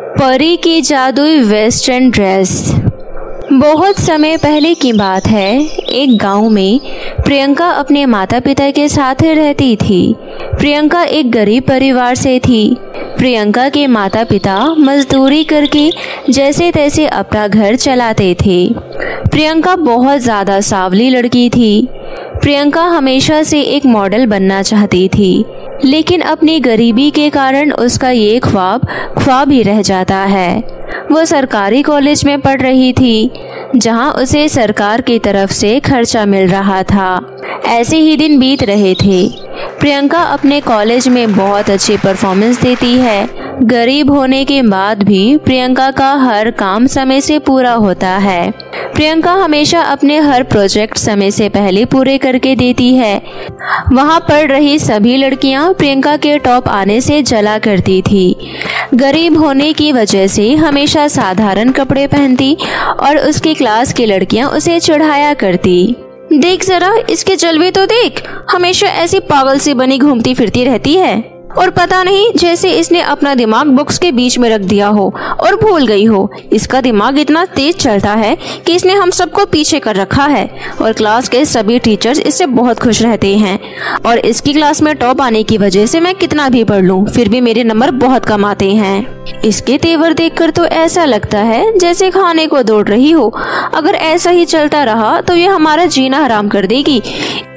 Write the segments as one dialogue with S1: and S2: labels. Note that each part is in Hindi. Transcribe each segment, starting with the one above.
S1: परी की जादुई वेस्टर्न ड्रेस। बहुत समय पहले की बात है। एक गांव में प्रियंका अपने माता पिता के साथ रहती थी। प्रियंका एक गरीब परिवार से थी। प्रियंका के माता पिता मजदूरी करके जैसे तैसे अपना घर चलाते थे। प्रियंका बहुत ज़्यादा सांवली लड़की थी। प्रियंका हमेशा से एक मॉडल बनना चाहती थी, लेकिन अपनी गरीबी के कारण उसका ये ख्वाब ही रह जाता है। वो सरकारी कॉलेज में पढ़ रही थी, जहां उसे सरकार की तरफ से खर्चा मिल रहा था। ऐसे ही दिन बीत रहे थे। प्रियंका अपने कॉलेज में बहुत अच्छी परफॉर्मेंस देती है। गरीब होने के बाद भी प्रियंका का हर काम समय से पूरा होता है। प्रियंका हमेशा अपने हर प्रोजेक्ट समय से पहले पूरे करके देती है। वहाँ पढ़ रही सभी लड़कियाँ प्रियंका के टॉप आने से जला करती थी। गरीब होने की वजह से हमेशा साधारण कपड़े पहनती और उसकी क्लास की लड़कियाँ उसे चिढ़ाया करती। देख जरा इसके जलवे तो देख, हमेशा ऐसी पागल सी बनी घूमती फिरती रहती है और पता नहीं जैसे इसने अपना दिमाग बुक्स के बीच में रख दिया हो और भूल गई हो। इसका दिमाग इतना तेज चलता है कि इसने हम सबको पीछे कर रखा है और क्लास के सभी टीचर्स इससे बहुत खुश रहते हैं। और इसकी क्लास में टॉप आने की वजह से मैं कितना भी पढ़ लूं फिर भी मेरे नंबर बहुत कम आते हैं। इसके तेवर देखकर तो ऐसा लगता है जैसे खाने को दौड़ रही हो। अगर ऐसा ही चलता रहा तो ये हमारा जीना हराम कर देगी।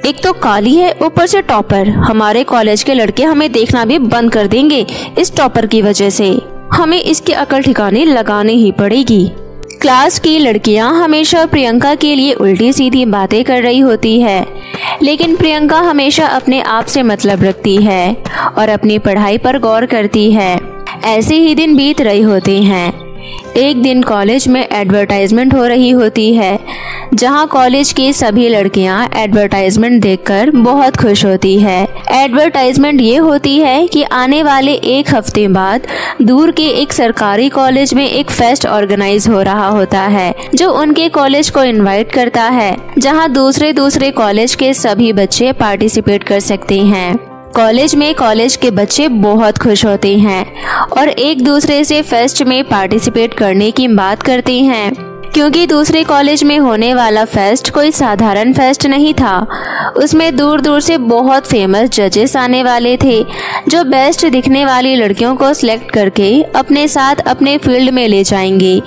S1: एक तो काली है, ऊपर से टॉपर। हमारे कॉलेज के लड़के हमें देखना भी बंद कर देंगे इस टॉपर की वजह से। हमें इसकी अकल ठिकाने लगानी ही पड़ेगी। क्लास की लड़कियां हमेशा प्रियंका के लिए उल्टी सीधी बातें कर रही होती है, लेकिन प्रियंका हमेशा अपने आप से मतलब रखती है और अपनी पढ़ाई पर गौर करती है। ऐसे ही दिन बीत रहे होते हैं। एक दिन कॉलेज में एडवर्टाइजमेंट हो रही होती है, जहां कॉलेज की सभी लड़कियां एडवर्टाइजमेंट देखकर बहुत खुश होती है। एडवर्टाइजमेंट ये होती है कि आने वाले एक हफ्ते बाद दूर के एक सरकारी कॉलेज में एक फेस्ट ऑर्गेनाइज हो रहा होता है, जो उनके कॉलेज को इनवाइट करता है, जहां दूसरे कॉलेज के सभी बच्चे पार्टिसिपेट कर सकते हैं। कॉलेज में कॉलेज के बच्चे बहुत खुश होते हैं और एक दूसरे से फेस्ट में पार्टिसिपेट करने की बात करते हैं, क्योंकि दूसरे कॉलेज में होने वाला फेस्ट कोई साधारण फेस्ट नहीं था। उसमें दूर दूर से बहुत फेमस जजेस आने वाले थे, जो बेस्ट दिखने वाली लड़कियों को सिलेक्ट करके अपने साथ अपने फील्ड में ले जाएंगे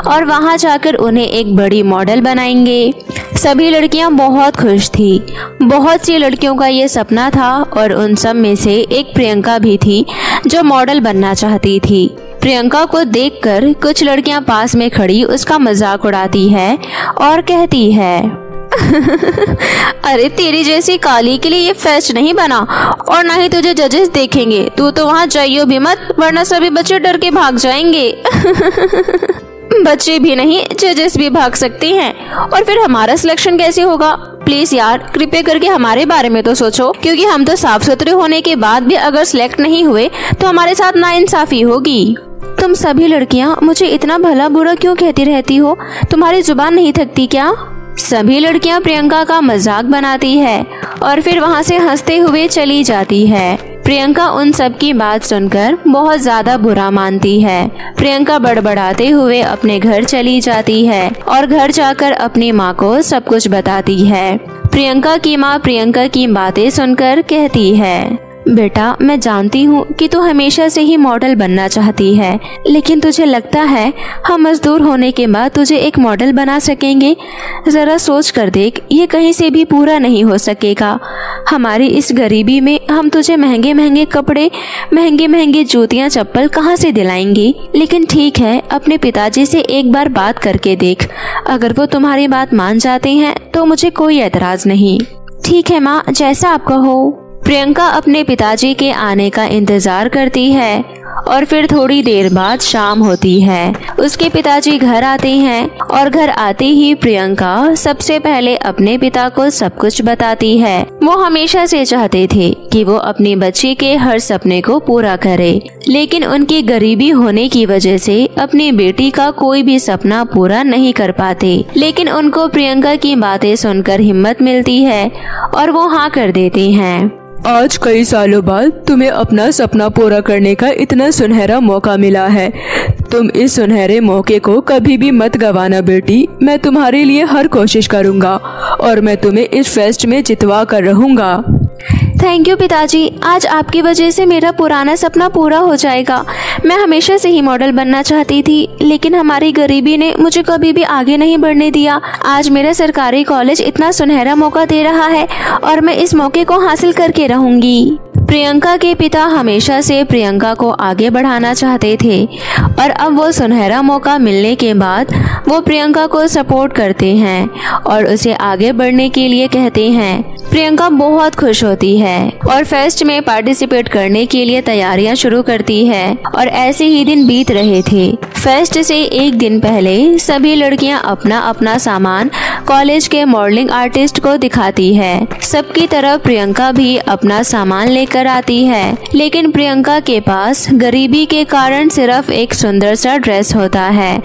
S1: और वहां जाकर उन्हें एक बड़ी मॉडल बनाएंगे। सभी लड़कियां बहुत खुश थी। बहुत सी लड़कियों का ये सपना था और उन सब में से एक प्रियंका भी थी, जो मॉडल बनना चाहती थी। प्रियंका को देखकर कुछ लड़कियां पास में खड़ी उसका मजाक उड़ाती है और कहती है अरे तेरी जैसी काली के लिए ये फेस्ट नहीं बना और ना ही तुझे जजेस देखेंगे। तू तो वहाँ जाइयो भी मत, वरना सभी बच्चे डर के भाग जाएंगे। बच्चे भी नहीं, जजेस भी भाग सकते हैं और फिर हमारा सिलेक्शन कैसे होगा? प्लीज यार, कृपया करके हमारे बारे में तो सोचो, क्योंकि हम तो साफ सुथरे होने के बाद भी अगर सिलेक्ट नहीं हुए तो हमारे साथ नाइंसाफी होगी। तुम सभी लड़कियां मुझे इतना भला बुरा क्यों कहती रहती हो? तुम्हारी जुबान नहीं थकती क्या? सभी लड़कियां प्रियंका का मजाक बनाती है और फिर वहां से हंसते हुए चली जाती है। प्रियंका उन सब की बात सुनकर बहुत ज्यादा बुरा मानती है। प्रियंका बड़बड़ाते हुए अपने घर चली जाती है और घर जाकर अपनी माँ को सब कुछ बताती है। प्रियंका की माँ प्रियंका की बातें सुनकर कहती है, बेटा मैं जानती हूँ कि तू हमेशा से ही मॉडल बनना चाहती है, लेकिन तुझे लगता है हम मजदूर होने के बाद तुझे एक मॉडल बना सकेंगे? जरा सोच कर देख, ये कहीं से भी पूरा नहीं हो सकेगा। हमारी इस गरीबी में हम तुझे महंगे महंगे कपड़े, महंगे महंगे जूतियाँ चप्पल कहाँ से दिलाएंगे? लेकिन ठीक है, अपने पिताजी से एक बार बात करके देख। अगर वो तुम्हारी बात मान जाते हैं तो मुझे कोई एतराज नहीं। ठीक है माँ, जैसा आप कहो। प्रियंका अपने पिताजी के आने का इंतजार करती है और फिर थोड़ी देर बाद शाम होती है। उसके पिताजी घर आते हैं और घर आते ही प्रियंका सबसे पहले अपने पिता को सब कुछ बताती है। वो हमेशा से चाहते थे कि वो अपनी बच्ची के हर सपने को पूरा करे, लेकिन उनकी गरीबी होने की वजह से अपनी बेटी का कोई भी सपना पूरा नहीं कर पाते। लेकिन उनको प्रियंका की बातें सुनकर हिम्मत मिलती है और वो हाँ कर देते हैं।
S2: आज कई सालों बाद तुम्हें अपना सपना पूरा करने का इतना सुनहरा मौका मिला है। तुम इस सुनहरे मौके को कभी भी मत गंवाना बेटी। मैं तुम्हारे लिए हर कोशिश करूँगा और मैं तुम्हें इस फेस्ट में जितवा कर रहूँगा।
S1: थैंक यू पिताजी, आज आपकी वजह से मेरा पुराना सपना पूरा हो जाएगा। मैं हमेशा से ही मॉडल बनना चाहती थी, लेकिन हमारी गरीबी ने मुझे कभी भी आगे नहीं बढ़ने दिया। आज मेरा सरकारी कॉलेज इतना सुनहरा मौका दे रहा है और मैं इस मौके को हासिल करके रहूंगी। प्रियंका के पिता हमेशा से प्रियंका को आगे बढ़ाना चाहते थे और अब वो सुनहरा मौका मिलने के बाद वो प्रियंका को सपोर्ट करते हैं और उसे आगे बढ़ने के लिए कहते हैं। प्रियंका बहुत खुश होती है और फेस्ट में पार्टिसिपेट करने के लिए तैयारियां शुरू करती है और ऐसे ही दिन बीत रहे थे। फेस्ट से एक दिन पहले सभी लड़कियां अपना अपना सामान कॉलेज के मॉडलिंग आर्टिस्ट को दिखाती है। सबकी तरह प्रियंका भी अपना सामान लेकर आती है, लेकिन प्रियंका के पास गरीबी के कारण सिर्फ एक सुंदर सा ड्रेस होता है।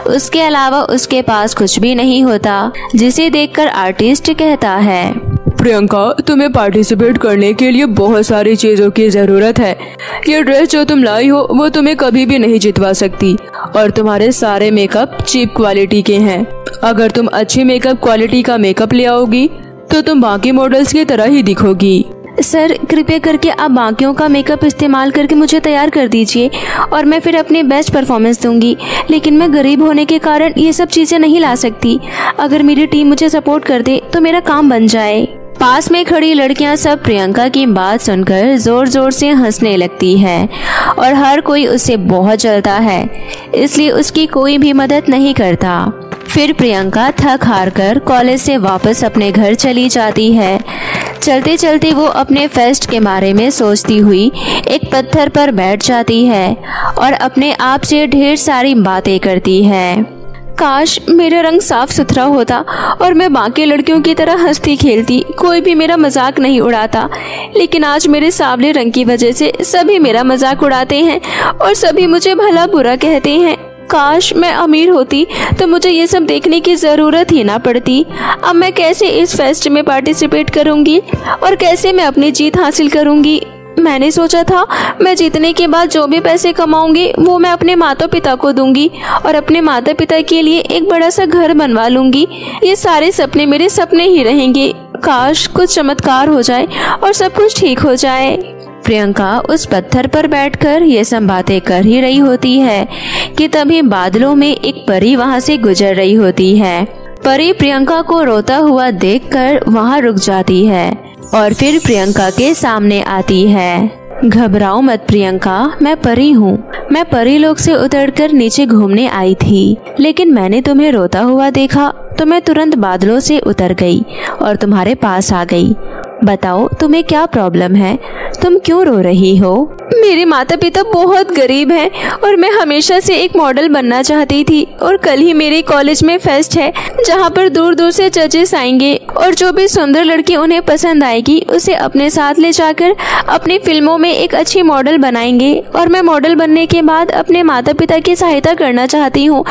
S1: उसके अलावा उसके पास कुछ भी नहीं होता, जिसे देखकर आर्टिस्ट कहता है,
S2: प्रियंका, तुम्हें पार्टिसिपेट करने के लिए बहुत सारी चीजों की जरूरत है। ये ड्रेस जो तुम लाई हो वो तुम्हें कभी भी नहीं जितवा सकती और तुम्हारे सारे मेकअप चीप क्वालिटी के हैं। अगर तुम अच्छी मेकअप क्वालिटी का मेकअप ले आओगी तो तुम बाकी मॉडल्स की तरह ही दिखोगी।
S1: सर, कृपया करके आप बाकियों का मेकअप इस्तेमाल करके मुझे तैयार कर दीजिए और मैं फिर अपनी बेस्ट परफॉर्मेंस दूंगी। लेकिन मैं गरीब होने के कारण ये सब चीजें नहीं ला सकती। अगर मेरी टीम मुझे सपोर्ट कर दे तो मेरा काम बन जाए। पास में खड़ी लड़कियां सब प्रियंका की बात सुनकर जोर जोर से हंसने लगती है और हर कोई उससे बहुत जलता है, इसलिए उसकी कोई भी मदद नहीं करता। फिर प्रियंका थक हार कर कॉलेज से वापस अपने घर चली जाती है। चलते चलते वो अपने फेस्ट के बारे में सोचती हुई एक पत्थर पर बैठ जाती है और अपने आप से ढेर सारी बातें करती है। काश मेरा रंग साफ सुथरा होता और मैं बाकी लड़कियों की तरह हंसती खेलती, कोई भी मेरा मजाक नहीं उड़ाता। लेकिन आज मेरे सांवले रंग की वजह से सभी मेरा मजाक उड़ाते हैं और सभी मुझे भला बुरा कहते हैं। काश मैं अमीर होती तो मुझे ये सब देखने की जरूरत ही ना पड़ती। अब मैं कैसे इस फेस्ट में पार्टिसिपेट करूंगी और कैसे मैं अपनी जीत हासिल करूंगी। मैंने सोचा था मैं जीतने के बाद जो भी पैसे कमाऊंगी वो मैं अपने माता पिता को दूंगी और अपने माता पिता के लिए एक बड़ा सा घर बनवा लूंगी। ये सारे सपने मेरे सपने ही रहेंगे। काश कुछ चमत्कार हो जाए और सब कुछ ठीक हो जाए। प्रियंका उस पत्थर पर बैठकर ये सब बातें कर ही रही होती है कि तभी बादलों में एक परी वहाँ से गुजर रही होती है। परी प्रियंका को रोता हुआ देखकर वहाँ रुक जाती है और फिर प्रियंका के सामने आती है। घबराओ मत प्रियंका, मैं परी हूँ। मैं परी लोक से उतरकर नीचे घूमने आई थी, लेकिन मैंने तुम्हें रोता हुआ देखा तो मैं तुरंत बादलों से उतर गई और तुम्हारे पास आ गई। बताओ तुम्हें क्या प्रॉब्लम है, तुम क्यों रो रही हो? मेरे माता पिता बहुत गरीब हैं और मैं हमेशा से एक मॉडल बनना चाहती थी और कल ही मेरे कॉलेज में फेस्ट है जहाँ पर दूर दूर से जजेस आएंगे और जो भी सुंदर लड़की उन्हें पसंद आएगी उसे अपने साथ ले जाकर अपनी फिल्मों में एक अच्छी मॉडल बनाएंगे और मैं मॉडल बनने के बाद अपने माता पिता की सहायता करना चाहती हूँ।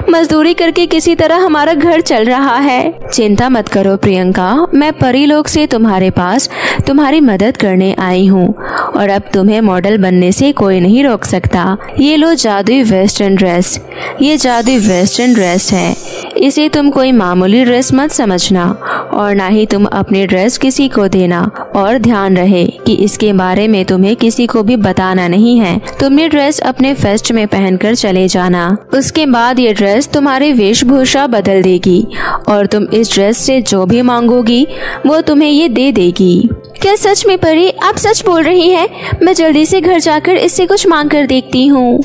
S1: मजदूरी करके किसी तरह हमारा घर चल रहा है। चिंता मत करो प्रियंका, मैं परी लोक से तुम्हारे पास तुम्हारी मदद करने आई हूँ और अब तुम्हें मॉडल बनने से कोई नहीं रोक सकता। ये लो जादुई वेस्टर्न ड्रेस। ये जादुई वेस्टर्न ड्रेस है। इसे तुम कोई मामूली ड्रेस मत समझना और ना ही तुम अपनी ड्रेस किसी को देना और ध्यान रहे कि इसके बारे में तुम्हें किसी को भी बताना नहीं है। तुम ये ड्रेस अपने फेस्ट में पहनकर चले जाना। उसके बाद ये ड्रेस तुम्हारी वेशभूषा बदल देगी और तुम इस ड्रेस से जो भी मांगोगी वो तुम्हें ये दे देगी। क्या सच में परी, आप सच बोल रही हैं? मैं जल्दी से घर जाकर इससे कुछ मांग कर देखती हूँ।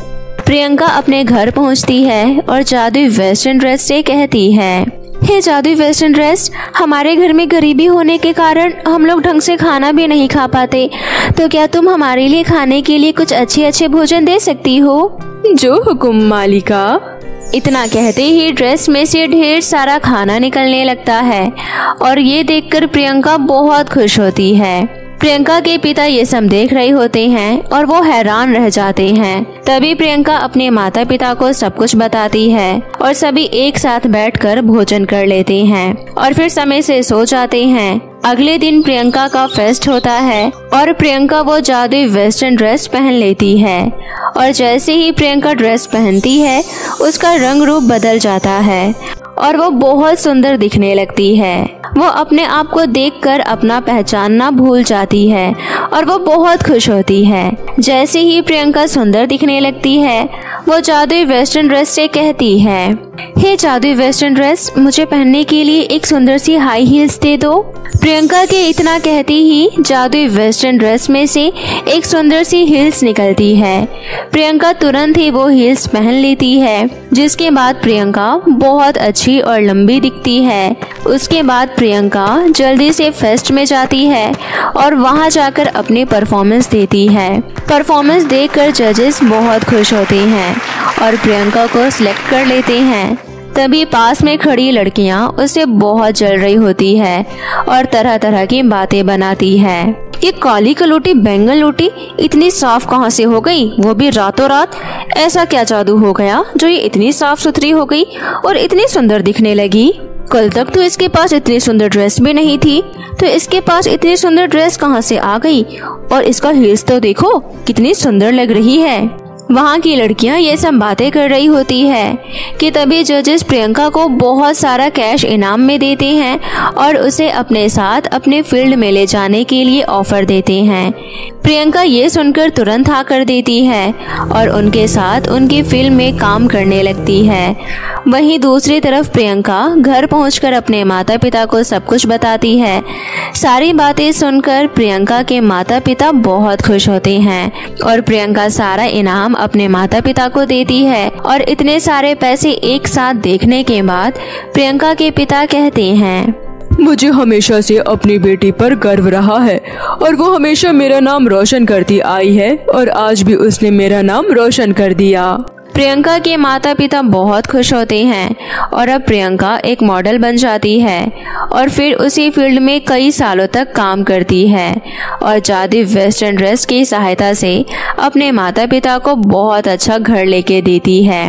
S1: प्रियंका अपने घर पहुँचती है और जादुई वेस्टर्न ड्रेस से कहती है, हे जादुई वेस्टर्न ड्रेस, हमारे घर में गरीबी होने के कारण हम लोग ढंग से खाना भी नहीं खा पाते, तो क्या तुम हमारे लिए खाने के लिए कुछ अच्छे भोजन दे सकती हो?
S2: जो हुकुम मालिका।
S1: इतना कहते ही ड्रेस में से ढेर सारा खाना निकलने लगता है और ये देखकर प्रियंका बहुत खुश होती है। प्रियंका के पिता ये सब देख रहे होते हैं और वो हैरान रह जाते हैं। तभी प्रियंका अपने माता पिता को सब कुछ बताती है और सभी एक साथ बैठकर भोजन कर लेते हैं और फिर समय से सो जाते हैं। अगले दिन प्रियंका का फेस्ट होता है और प्रियंका वो जादुई वेस्टर्न ड्रेस पहन लेती है और जैसे ही प्रियंका ड्रेस पहनती है उसका रंग रूप बदल जाता है और वो बहुत सुंदर दिखने लगती है। वो अपने आप को देखकर अपना पहचानना भूल जाती है और वो बहुत खुश होती है। जैसे ही प्रियंका सुंदर दिखने लगती है वो जादुई वेस्टर्न ड्रेस से कहती है, हे जादुई वेस्टर्न ड्रेस, मुझे पहनने के लिए एक सुंदर सी हाई हील्स दे दो। प्रियंका के इतना कहती ही जादुई वेस्टर्न ड्रेस में से एक सुंदर सी हील्स निकलती है। प्रियंका तुरंत ही वो हील्स पहन लेती है, जिसके बाद प्रियंका बहुत अच्छी और लंबी दिखती है। उसके बाद प्रियंका जल्दी से फेस्ट में जाती है और वहां जाकर अपनी परफॉर्मेंस देती है। परफॉर्मेंस देखकर जजेस बहुत खुश होते हैं और प्रियंका को सिलेक्ट कर लेते हैं। तभी पास में खड़ी लड़कियां उसे बहुत जल रही होती है और तरह तरह की बातें बनाती है। ये काली कलौटी बैंगन रोटी इतनी साफ कहाँ से हो गई, वो भी रातों रात। ऐसा क्या जादू हो गया जो ये इतनी साफ सुथरी हो गई और इतनी सुंदर दिखने लगी। कल तक तो इसके पास इतनी सुंदर ड्रेस भी नहीं थी, तो इसके पास इतनी सुंदर ड्रेस कहाँ से आ गई। और इसका हील्स तो देखो कितनी सुंदर लग रही है। वहाँ की लड़कियाँ ये सब बातें कर रही होती है कि तभी जजेस प्रियंका को बहुत सारा कैश इनाम में देते हैं और उसे अपने साथ अपने फील्ड में ले जाने के लिए ऑफर देते हैं। प्रियंका ये सुनकर तुरंत हाँ कर देती है और उनके साथ उनकी फिल्म में काम करने लगती है। वहीं दूसरी तरफ प्रियंका घर पहुंचकर अपने माता पिता को सब कुछ बताती है। सारी बातें सुनकर प्रियंका के माता पिता बहुत खुश होते हैं और प्रियंका सारा इनाम अपने माता पिता को देती है। और इतने सारे पैसे एक साथ देखने के बाद प्रियंका के पिता कहते हैं,
S2: मुझे हमेशा से अपनी बेटी पर गर्व रहा है और वो हमेशा मेरा नाम रोशन करती आई है और आज भी उसने मेरा नाम रोशन कर दिया।
S1: प्रियंका के माता पिता बहुत खुश होते हैं और अब प्रियंका एक मॉडल बन जाती है और फिर उसी फील्ड में कई सालों तक काम करती है और जादुई वेस्टर्न ड्रेस की सहायता से अपने माता पिता को बहुत अच्छा घर लेके देती है।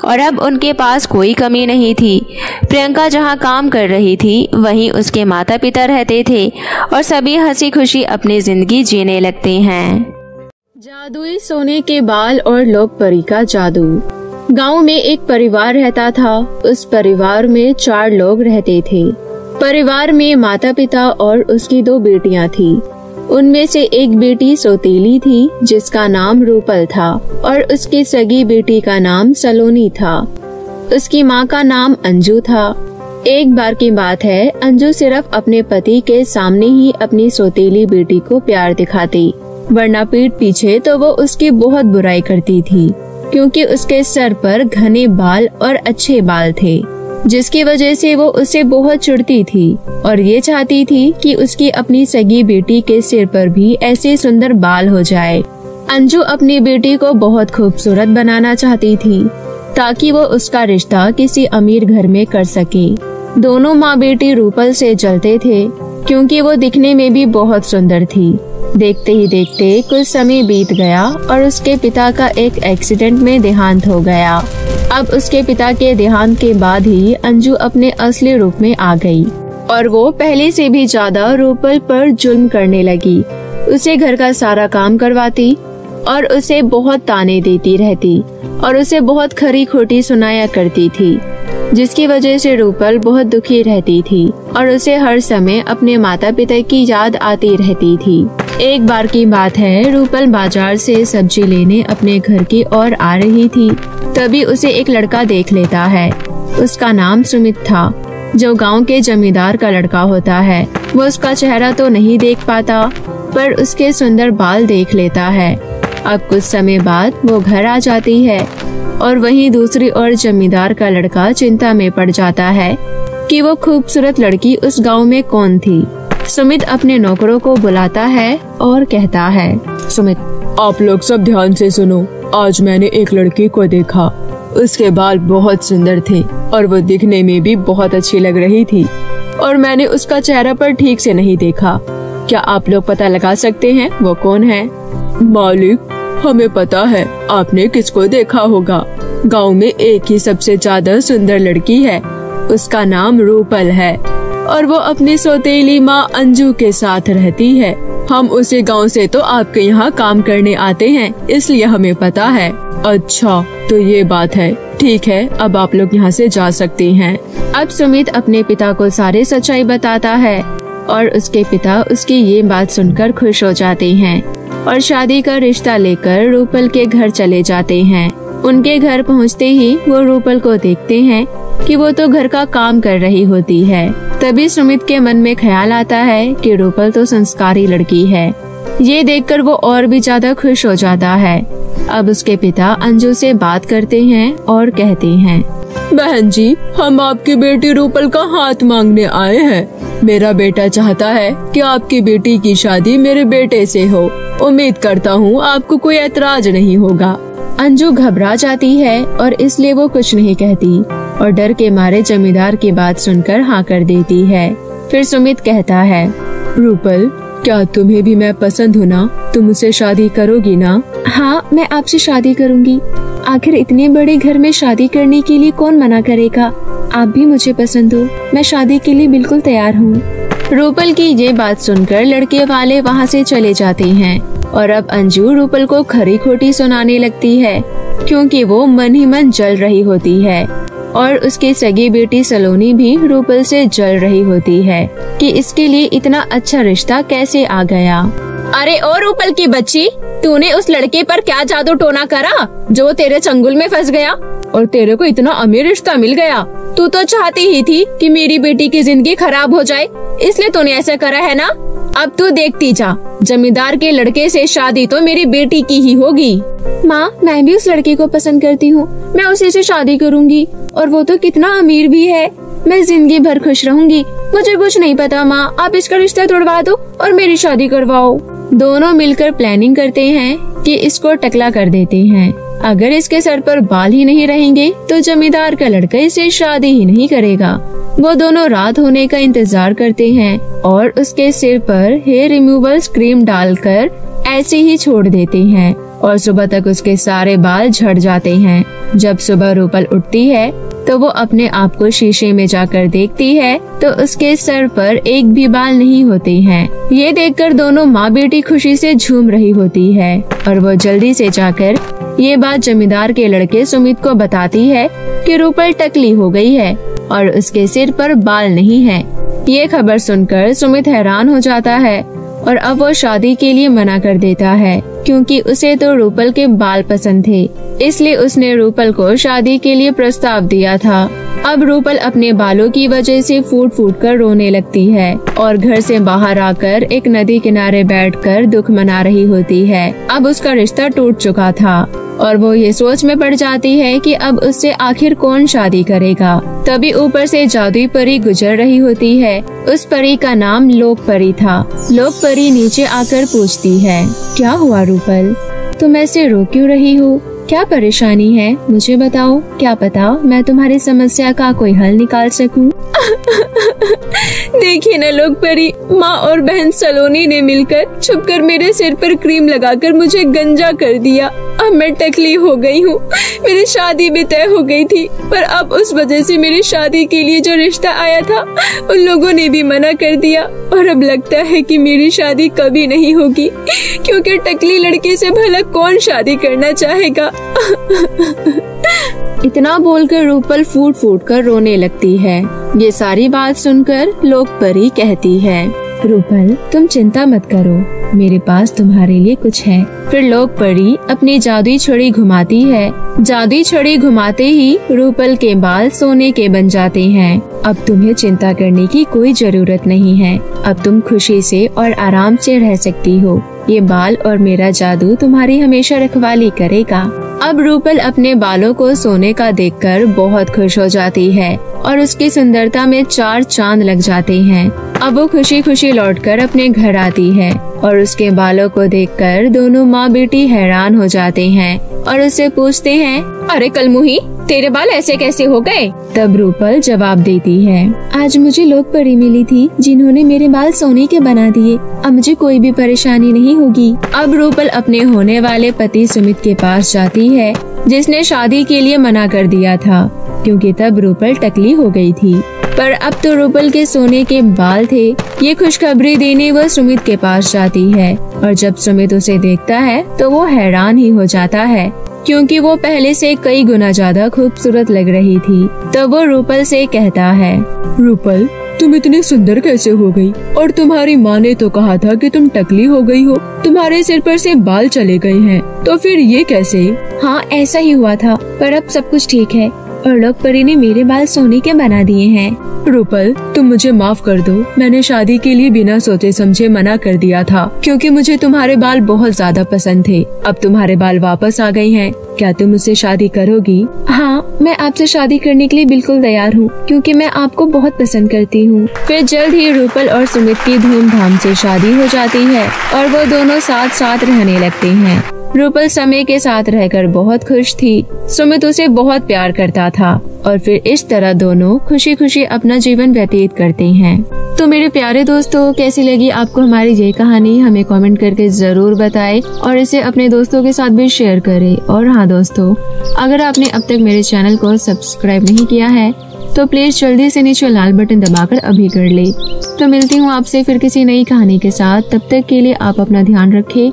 S1: और अब उनके पास कोई कमी नहीं थी। प्रियंका जहां काम कर रही थी वहीं उसके माता पिता रहते थे और सभी हंसी खुशी अपनी जिंदगी जीने लगते हैं।
S3: जादुई सोने के बाल और लोक परी का जादू। गांव में एक परिवार रहता था। उस परिवार में 4 लोग रहते थे। परिवार में माता पिता और उसकी 2 बेटियां थी। उनमें से एक बेटी सौतेली थी जिसका नाम रूपल था और उसकी सगी बेटी का नाम सलोनी था। उसकी माँ का नाम अंजू था। एक बार की बात है, अंजू सिर्फ अपने पति के सामने ही अपनी सौतेली बेटी को प्यार दिखाती, वरना पीठ पीछे तो वो उसकी बहुत बुराई करती थी क्योंकि उसके सर पर घने बाल और अच्छे बाल थे, जिसकी वजह से वो उससे बहुत चिढ़ती थी और ये चाहती थी कि उसकी अपनी सगी बेटी के सिर पर भी ऐसे सुंदर बाल हो जाए। अंजू अपनी बेटी को बहुत खूबसूरत बनाना चाहती थी ताकि वो उसका रिश्ता किसी अमीर घर में कर सके। दोनों माँ बेटी रूपल से जलते थे क्योंकि वो दिखने में भी बहुत सुंदर थी। देखते ही देखते कुछ समय बीत गया और उसके पिता का एक एक्सीडेंट में देहांत हो गया। अब उसके पिता के देहांत के बाद ही अंजू अपने असली रूप में आ गई और वो पहले से भी ज्यादा रूपल पर जुल्म करने लगी। उसे घर का सारा काम करवाती और उसे बहुत ताने देती रहती और उसे बहुत खरी खोटी सुनाया करती थी, जिसकी वजह से रूपल बहुत दुखी रहती थी और उसे हर समय अपने माता पिता की याद आती रहती थी। एक बार की बात है, रूपल बाजार से सब्जी लेने अपने घर की ओर आ रही थी। तभी उसे एक लड़का देख लेता है। उसका नाम सुमित था, जो गांव के जमींदार का लड़का होता है। वो उसका चेहरा तो नहीं देख पाता पर उसके सुंदर बाल देख लेता है। अब कुछ समय बाद वो घर आ जाती है और वहीं दूसरी ओर जमींदार का लड़का चिंता में पड़ जाता है कि वो खूबसूरत लड़की उस गांव में कौन थी। सुमित अपने नौकरों को बुलाता है और कहता है,
S2: सुमित, आप लोग सब ध्यान से सुनो। आज मैंने एक लड़की को देखा। उसके बाल बहुत सुंदर थे और वो दिखने में भी बहुत अच्छी लग रही थी और मैंने उसका चेहरा पर ठीक से नहीं देखा।
S3: क्या आप लोग पता लगा सकते हैं वो कौन है?
S2: मालिक, हमें पता है। आपने किसको देखा होगा? गांव में एक ही सबसे ज्यादा सुंदर लड़की है। उसका नाम रूपल है और वो अपनी सौतेली माँ अंजू के साथ रहती है। हम उसी गांव से तो आपके यहाँ काम करने आते हैं, इसलिए हमें पता है। अच्छा, तो ये बात है। ठीक है, अब आप लोग यहाँ से जा सकते हैं।
S3: अब सुमित अपने पिता को सारी सच्चाई बताता है और उसके पिता उसकी ये बात सुनकर खुश हो जाते हैं और शादी का रिश्ता लेकर रूपल के घर चले जाते हैं। उनके घर पहुँचते ही वो रूपल को देखते हैं कि वो तो घर का काम कर रही होती है। तभी सुमित के मन में ख्याल आता है कि रूपल तो संस्कारी लड़की है। ये देखकर वो और भी ज्यादा खुश हो जाता है। अब उसके पिता अंजू से बात करते हैं और कहते हैं,
S2: बहन जी, हम आपकी बेटी रूपल का हाथ मांगने आए हैं। मेरा बेटा चाहता है कि आपकी बेटी की शादी मेरे बेटे से हो। उम्मीद करता हूँ आपको कोई ऐतराज नहीं होगा।
S3: अंजू घबरा जाती है और इसलिए वो कुछ नहीं कहती और डर के मारे जमींदार की बात सुनकर हाँ कर देती है। फिर सुमित कहता है,
S2: रूपल, क्या तुम्हें भी मैं पसंद हूँ ना? तुम मुझसे शादी करोगी ना?
S1: हाँ, मैं आपसे शादी करूँगी। आखिर इतने बड़े घर में शादी करने के लिए कौन मना करेगा? आप भी मुझे पसंद हो। मैं शादी के लिए बिल्कुल तैयार हूँ।
S3: रूपल की ये बात सुनकर लड़के वाले वहाँ से चले जाते हैं और अब अंजू रूपल को खरी खोटी सुनाने लगती है, क्योंकि वो मन ही मन जल रही होती है और उसकी सगी बेटी सलोनी भी रूपल से जल रही होती है कि इसके लिए इतना अच्छा रिश्ता कैसे आ गया।
S4: अरे ओ रूपल की बच्ची, तूने उस लड़के पर क्या जादू टोना करा जो तेरे चंगुल में फंस गया और तेरे को इतना अमीर रिश्ता मिल गया? तू तो चाहती ही थी कि मेरी बेटी की जिंदगी खराब हो जाए, इसलिए तूने ऐसा करा है ना? अब तू देखती जा, जमींदार के लड़के से शादी तो मेरी बेटी की ही होगी।
S1: माँ, मैं भी उस लड़के को पसंद करती हूँ। मैं उसी से शादी करूँगी और वो तो कितना अमीर भी है। मैं जिंदगी भर खुश रहूँगी। मुझे कुछ नहीं पता माँ, आप इसका रिश्ता तोड़वा दो और मेरी शादी करवाओ।
S3: दोनों मिलकर प्लानिंग करते हैं कि इसको टकला कर देते हैं। अगर इसके सर पर बाल ही नहीं रहेंगे तो जमींदार का लड़का इसे शादी ही नहीं करेगा। वो दोनों रात होने का इंतजार करते हैं और उसके सिर पर हेयर रिमूवल क्रीम डालकर ऐसे ही छोड़ देते हैं और सुबह तक उसके सारे बाल झड़ जाते हैं। जब सुबह रूपल उठती है तो वो अपने आप को शीशे में जाकर देखती है तो उसके सर पर एक भी बाल नहीं होते हैं। ये देखकर दोनों माँ बेटी खुशी से झूम रही होती है और वो जल्दी से जाकर ये बात जमींदार के लड़के सुमित को बताती है कि रूपल टकली हो गई है और उसके सिर पर बाल नहीं है। ये खबर सुनकर सुमित हैरान हो जाता है और अब वो शादी के लिए मना कर देता है, क्योंकि उसे तो रूपल के बाल पसंद थे, इसलिए उसने रूपल को शादी के लिए प्रस्ताव दिया था। अब रूपल अपने बालों की वजह से फूट फूट कर रोने लगती है और घर से बाहर आकर एक नदी किनारे बैठकर दुख मना रही होती है। अब उसका रिश्ता टूट चुका था और वो ये सोच में पड़ जाती है कि अब उससे आखिर कौन शादी करेगा। तभी ऊपर से जादुई परी गुजर रही होती है। उस परी का नाम लोक परी था। लोक परी नीचे आकर पूछती है, क्या हुआ रूपल, तुम ऐसे रो क्यों रही हो? क्या परेशानी है? मुझे बताओ, क्या पता मैं तुम्हारी समस्या का कोई हल निकाल सकूं।
S4: देखिए न लोक परी, माँ और बहन सलोनी ने मिलकर छुपकर मेरे सिर पर क्रीम लगाकर मुझे गंजा कर दिया। अब मैं टकली हो गई हूँ। मेरी शादी भी तय हो गई थी, पर अब उस वजह से मेरी शादी के लिए जो रिश्ता आया था उन लोगों ने भी मना कर दिया और अब लगता है कि मेरी शादी कभी नहीं होगी, क्योंकि टकली लड़के से भला कौन शादी करना चाहेगा।
S3: इतना बोलकर रूपल फूट फूट कर रोने लगती है। ये सारी बात सुनकर लोक परी कहती है, रूपल तुम चिंता मत करो, मेरे पास तुम्हारे लिए कुछ है। फिर लोक परी अपनी जादुई छड़ी घुमाती है। जादुई छड़ी घुमाते ही रूपल के बाल सोने के बन जाते हैं। अब तुम्हें चिंता करने की कोई जरूरत नहीं है। अब तुम खुशी से और आराम से रह सकती हो। ये बाल और मेरा जादू तुम्हारी हमेशा रखवाली करेगा। अब रूपल अपने बालों को सोने का देखकर बहुत खुश हो जाती है और उसकी सुंदरता में 4 चांद लग जाते हैं। अब वो खुशी खुशी लौटकर अपने घर आती है और उसके बालों को देखकर दोनों माँ बेटी हैरान हो जाते हैं और उससे पूछते हैं,
S4: अरे कलमुही, तेरे बाल ऐसे कैसे हो गए?
S3: तब रूपल जवाब देती है, आज मुझे लोक परी मिली थी जिन्होंने मेरे बाल सोने के बना दिए। अब मुझे कोई भी परेशानी नहीं होगी। अब रूपल अपने होने वाले पति सुमित के पास जाती है, जिसने शादी के लिए मना कर दिया था क्योंकि तब रूपल टकली हो गई थी। पर अब तो रूपल के सोने के बाल थे। ये खुशखबरी देने वह सुमित के पास जाती है और जब सुमित उसे देखता है तो वो हैरान ही हो जाता है क्योंकि वो पहले से कई गुना ज्यादा खूबसूरत लग रही थी। तब वो रूपल से कहता है,
S2: रूपल, तुम इतनी सुंदर कैसे हो गई? और तुम्हारी माँ ने तो कहा था कि तुम टकली हो गई हो, तुम्हारे सिर पर से बाल चले गए हैं, तो फिर ये कैसे?
S3: हाँ, ऐसा ही हुआ था, पर अब सब कुछ ठीक है और लोक परी ने मेरे बाल सोने के बना दिए हैं।
S2: रूपल, तुम मुझे माफ कर दो। मैंने शादी के लिए बिना सोचे समझे मना कर दिया था क्योंकि मुझे तुम्हारे बाल बहुत ज्यादा पसंद थे। अब तुम्हारे बाल वापस आ गए हैं, क्या तुम मुझसे शादी करोगी?
S3: हाँ, मैं आपसे शादी करने के लिए बिल्कुल तैयार हूँ क्योंकि मैं आपको बहुत पसंद करती हूँ। फिर जल्द ही रूपल और सुमित की धूमधाम से शादी हो जाती है और वो दोनों साथ साथ रहने लगते हैं। रूपल समय के साथ रहकर बहुत खुश थी। सुमित उसे बहुत प्यार करता था और फिर इस तरह दोनों खुशी खुशी अपना जीवन व्यतीत करते हैं। तो मेरे प्यारे दोस्तों, कैसी लगी आपको हमारी ये कहानी? हमें कमेंट करके जरूर बताएं और इसे अपने दोस्तों के साथ भी शेयर करें। और हाँ दोस्तों, अगर आपने अब तक मेरे चैनल को सब्सक्राइब नहीं किया है तो प्लीज जल्दी से नीचे लाल बटन दबाकर अभी कर ले। तो मिलती हूँ आपसे फिर किसी नई कहानी के साथ। तब तक के लिए आप अपना ध्यान रखें।